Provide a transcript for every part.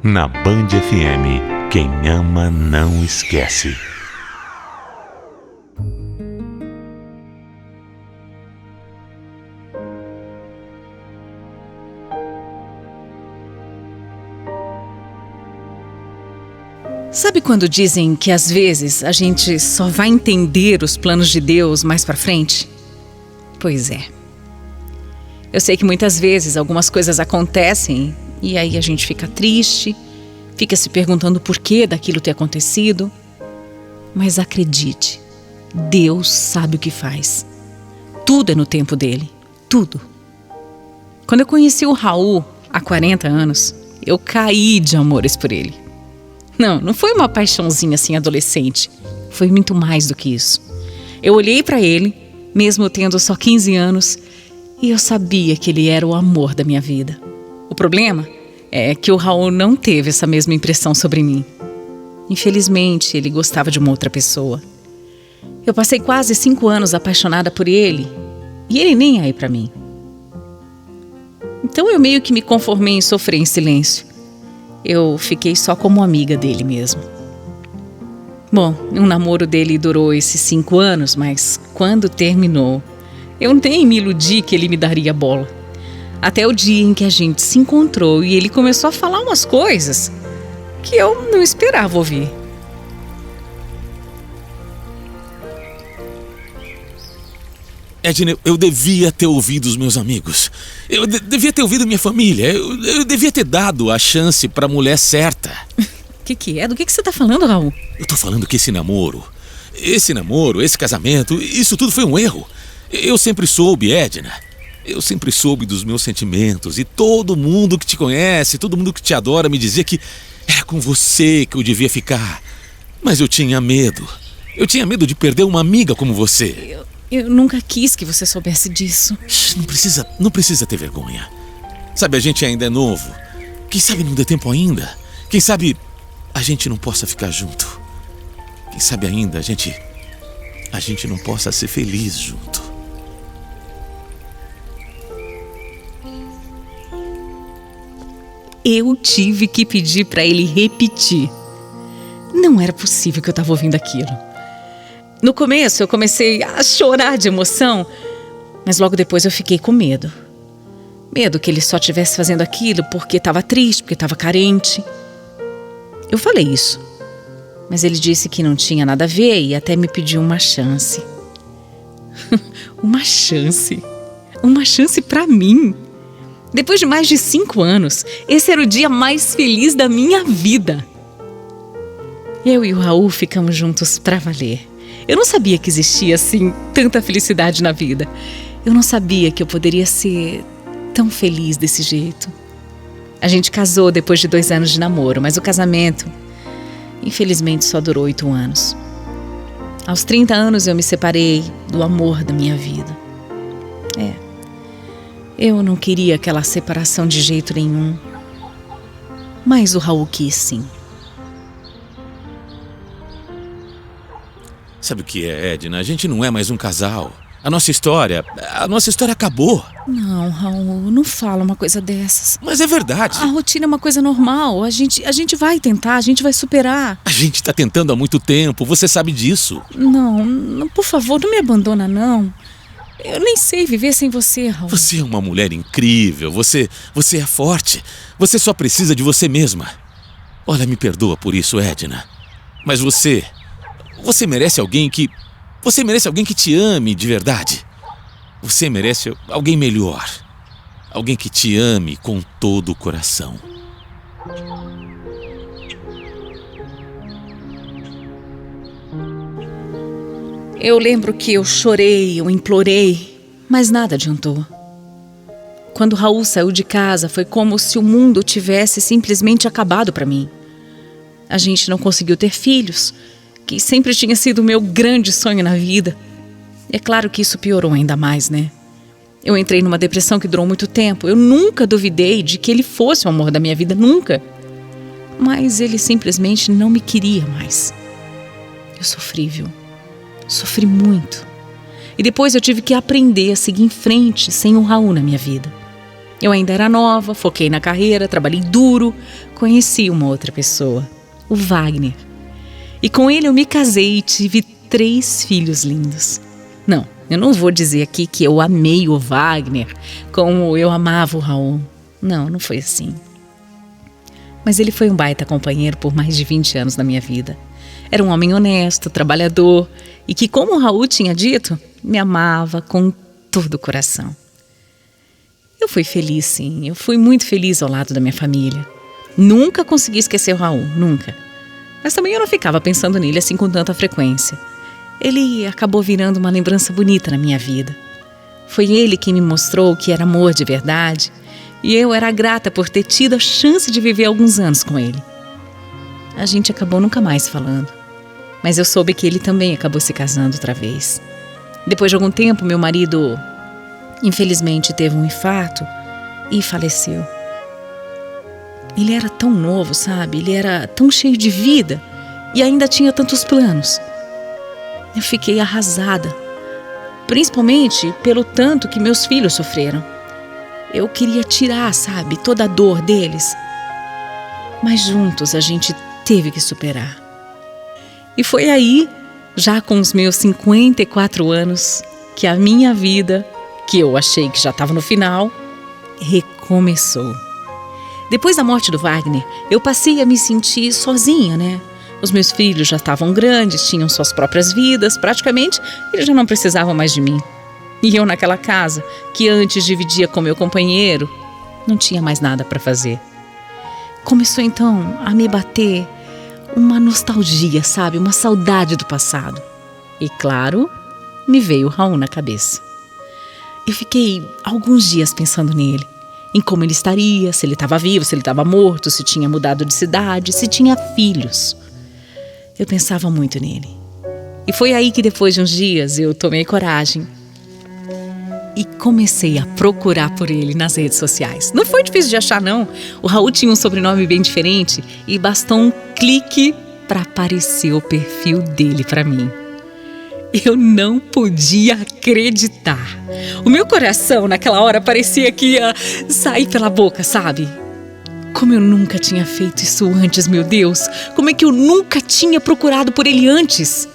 Na Band FM, quem ama não esquece. Sabe quando dizem que às vezes a gente só vai entender os planos de Deus mais pra frente? Pois é. Eu sei que muitas vezes algumas coisas acontecem e aí a gente fica triste, fica se perguntando o porquê daquilo ter acontecido. Mas acredite, Deus sabe o que faz. Tudo é no tempo dele, tudo. Quando eu conheci o Raul há 40 anos, eu caí de amores por ele. Não foi uma paixãozinha assim adolescente. Foi muito mais do que isso. Eu olhei pra ele, mesmo tendo só 15 anos, e eu sabia que ele era o amor da minha vida. O problema é que o Raul não teve essa mesma impressão sobre mim. Infelizmente, ele gostava de uma outra pessoa. Eu passei quase 5 anos apaixonada por ele, e ele nem aí pra mim. Então eu meio que me conformei em sofrer em silêncio. Eu fiquei só como amiga dele mesmo. Bom, o namoro dele durou esses 5 anos, mas quando terminou, eu nem me iludi que ele me daria bola. Até o dia em que a gente se encontrou e ele começou a falar umas coisas que eu não esperava ouvir. Edna, eu devia ter ouvido os meus amigos. Eu devia ter ouvido minha família. Eu devia ter dado a chance pra mulher certa. Que é? Do que você tá falando, Raul? Eu tô falando que esse namoro, esse casamento, isso tudo foi um erro. Eu sempre soube, Edna. Eu sempre soube dos meus sentimentos. E todo mundo que te conhece, todo mundo que te adora me dizia que era com você que eu devia ficar. Mas eu tinha medo. Eu tinha medo de perder uma amiga como você. Eu nunca quis que você soubesse disso. Não precisa ter vergonha. Sabe, a gente ainda é novo. Quem sabe não dê tempo ainda. Quem sabe a gente não possa ficar junto. Quem sabe ainda a gente não possa ser feliz junto. Eu tive que pedir pra ele repetir. Não era possível que eu estava ouvindo aquilo. No começo eu comecei a chorar de emoção, mas logo depois eu fiquei com medo. Medo que ele só estivesse fazendo aquilo porque estava triste, porque estava carente. Eu falei isso, mas ele disse que não tinha nada a ver e até me pediu uma chance. Uma chance? Uma chance pra mim? Depois de mais de 5 anos, esse era o dia mais feliz da minha vida. Eu e o Raul ficamos juntos pra valer. Eu não sabia que existia, assim, tanta felicidade na vida. Eu não sabia que eu poderia ser tão feliz desse jeito. A gente casou depois de 2 anos de namoro, mas o casamento, infelizmente, só durou 8 anos. Aos 30 anos eu me separei do amor da minha vida. Eu não queria aquela separação de jeito nenhum. Mas o Raul quis, sim. Sabe o que é, Edna? A gente não é mais um casal. A nossa história acabou. Não, Raul, não fala uma coisa dessas. Mas é verdade. A rotina é uma coisa normal. A gente vai tentar, a gente vai superar. A gente tá tentando há muito tempo, você sabe disso. Não, por favor, não me abandona, não. Eu nem sei viver sem você, Raul. Você é uma mulher incrível, você é forte. Você só precisa de você mesma. Olha, me perdoa por isso, Edna. Mas você merece alguém que... Você merece alguém que te ame de verdade. Você merece alguém melhor. Alguém que te ame com todo o coração. Eu lembro que eu chorei, eu implorei, mas nada adiantou. Quando Raul saiu de casa, foi como se o mundo tivesse simplesmente acabado para mim. A gente não conseguiu ter filhos, que sempre tinha sido o meu grande sonho na vida. E é claro que isso piorou ainda mais, né? Eu entrei numa depressão que durou muito tempo. Eu nunca duvidei de que ele fosse o amor da minha vida, nunca. Mas ele simplesmente não me queria mais. Eu sofri, viu? Sofri muito. E depois eu tive que aprender a seguir em frente sem o Raul na minha vida. Eu ainda era nova, foquei na carreira, trabalhei duro, conheci uma outra pessoa, o Wagner. E com ele eu me casei e tive 3 filhos lindos. Não, eu não vou dizer aqui que eu amei o Wagner como eu amava o Raul. Não, não foi assim. Mas ele foi um baita companheiro por mais de 20 anos na minha vida. Era um homem honesto, trabalhador e que, como o Raul tinha dito, me amava com todo o coração. Eu fui feliz, sim. Eu fui muito feliz ao lado da minha família. Nunca consegui esquecer o Raul, nunca. Mas também eu não ficava pensando nele assim com tanta frequência. Ele acabou virando uma lembrança bonita na minha vida. Foi ele quem me mostrou o que era amor de verdade e eu era grata por ter tido a chance de viver alguns anos com ele. A gente acabou nunca mais falando, mas eu soube que ele também acabou se casando outra vez. Depois de algum tempo, meu marido, infelizmente, teve um infarto e faleceu. Ele era tão novo, sabe? Ele era tão cheio de vida e ainda tinha tantos planos. Eu fiquei arrasada, principalmente pelo tanto que meus filhos sofreram. Eu queria tirar, sabe, toda a dor deles. Mas juntos a gente teve que superar. E foi aí, já com os meus 54 anos, que a minha vida, que eu achei que já estava no final, recomeçou. Depois da morte do Wagner, eu passei a me sentir sozinha, né? Os meus filhos já estavam grandes, tinham suas próprias vidas, praticamente eles já não precisavam mais de mim. E eu naquela casa, que antes dividia com meu companheiro, não tinha mais nada para fazer. Começou então a me bater uma nostalgia, sabe? Uma saudade do passado. E claro, me veio o Raul na cabeça. Eu fiquei alguns dias pensando nele, em como ele estaria, se ele estava vivo, se ele estava morto, se tinha mudado de cidade, se tinha filhos. Eu pensava muito nele. E foi aí que depois de uns dias eu tomei coragem e comecei a procurar por ele nas redes sociais. Não foi difícil de achar, não. O Raul tinha um sobrenome bem diferente e bastou um clique para aparecer o perfil dele para mim. Eu não podia acreditar. O meu coração naquela hora parecia que ia sair pela boca, sabe? Como eu nunca tinha feito isso antes, meu Deus! Como é que eu nunca tinha procurado por ele antes?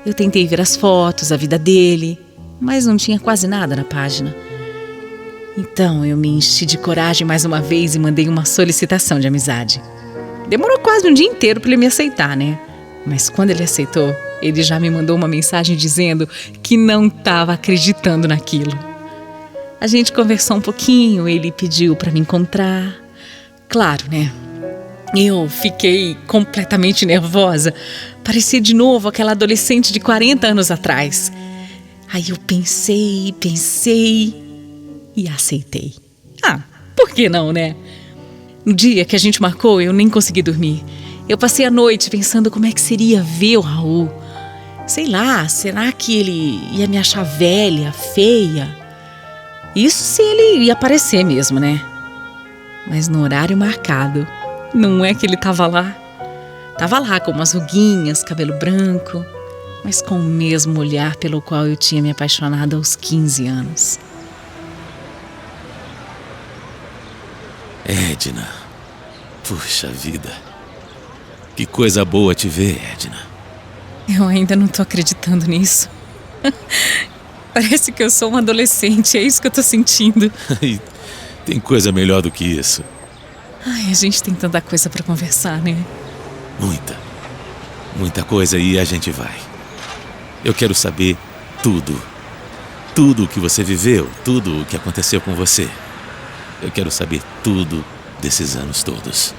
Eu tentei ver as fotos, a vida dele, mas não tinha quase nada na página. Então eu me enchi de coragem mais uma vez e mandei uma solicitação de amizade. Demorou quase um dia inteiro para ele me aceitar, né? Mas quando ele aceitou, ele já me mandou uma mensagem dizendo que não estava acreditando naquilo. A gente conversou um pouquinho, ele pediu para me encontrar. Claro, né? Eu fiquei completamente nervosa. Parecia de novo aquela adolescente de 40 anos atrás. Aí eu pensei e aceitei. Por que não, né? No dia que a gente marcou, eu nem consegui dormir. Eu passei a noite pensando como é que seria ver o Raul. Sei lá, será que ele ia me achar velha, feia? Isso se ele ia aparecer mesmo, né? Mas no horário marcado, não é que ele estava lá? Estava lá com umas ruguinhas, cabelo branco, mas com o mesmo olhar pelo qual eu tinha me apaixonado aos 15 anos. Edna, puxa vida, que coisa boa te ver, Edna. Eu ainda não tô acreditando nisso. Parece que eu sou uma adolescente, é isso que eu tô sentindo. Tem coisa melhor do que isso. A gente tem tanta coisa pra conversar, né? Muita coisa e a gente vai. Eu quero saber tudo. Tudo o que você viveu, tudo o que aconteceu com você. Eu quero saber tudo desses anos todos.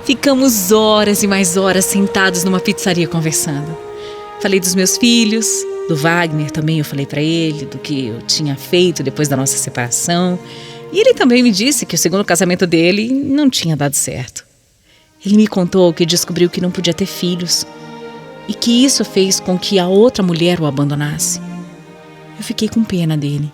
Ficamos horas e mais horas sentados numa pizzaria conversando. Falei dos meus filhos, do Wagner também, eu falei pra ele do que eu tinha feito depois da nossa separação. E ele também me disse que o segundo casamento dele não tinha dado certo. Ele me contou que descobriu que não podia ter filhos e que isso fez com que a outra mulher o abandonasse. Eu fiquei com pena dele.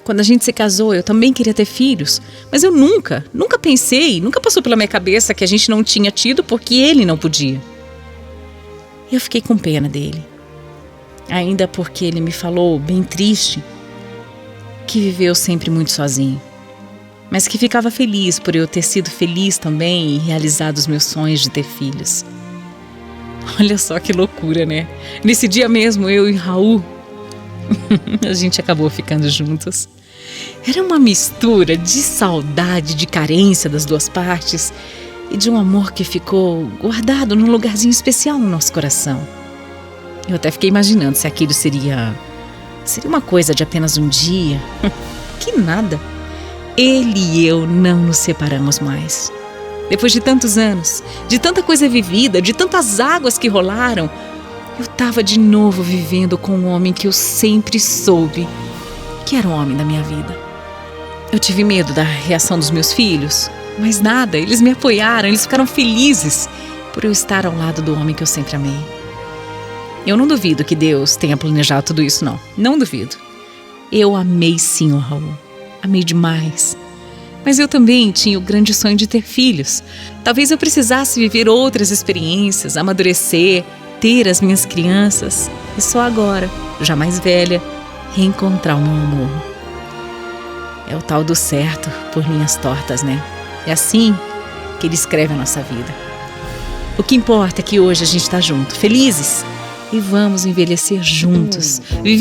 Quando a gente se casou, eu também queria ter filhos, mas eu nunca pensei, nunca passou pela minha cabeça que a gente não tinha tido porque ele não podia. Eu fiquei com pena dele. Ainda porque ele me falou, bem triste, que viveu sempre muito sozinho, mas que ficava feliz por eu ter sido feliz também e realizado os meus sonhos de ter filhos. Olha só que loucura, né? Nesse dia mesmo, eu e Raul, a gente acabou ficando juntos. Era uma mistura de saudade, de carência das duas partes e de um amor que ficou guardado num lugarzinho especial no nosso coração. Eu até fiquei imaginando se aquilo seria uma coisa de apenas um dia. Que nada. Ele e eu não nos separamos mais. Depois de tantos anos, de tanta coisa vivida, de tantas águas que rolaram, eu estava de novo vivendo com um homem que eu sempre soube que era o homem da minha vida. Eu tive medo da reação dos meus filhos, mas nada, eles me apoiaram, eles ficaram felizes por eu estar ao lado do homem que eu sempre amei. Eu não duvido que Deus tenha planejado tudo isso, não. Não duvido. Eu amei sim o Raul. Amei demais. Mas eu também tinha o grande sonho de ter filhos. Talvez eu precisasse viver outras experiências, amadurecer, ter as minhas crianças. E só agora, já mais velha, reencontrar o meu amor. É o tal do certo por linhas tortas, né? É assim que ele escreve a nossa vida. O que importa é que hoje a gente está junto, felizes. E vamos envelhecer juntos, viver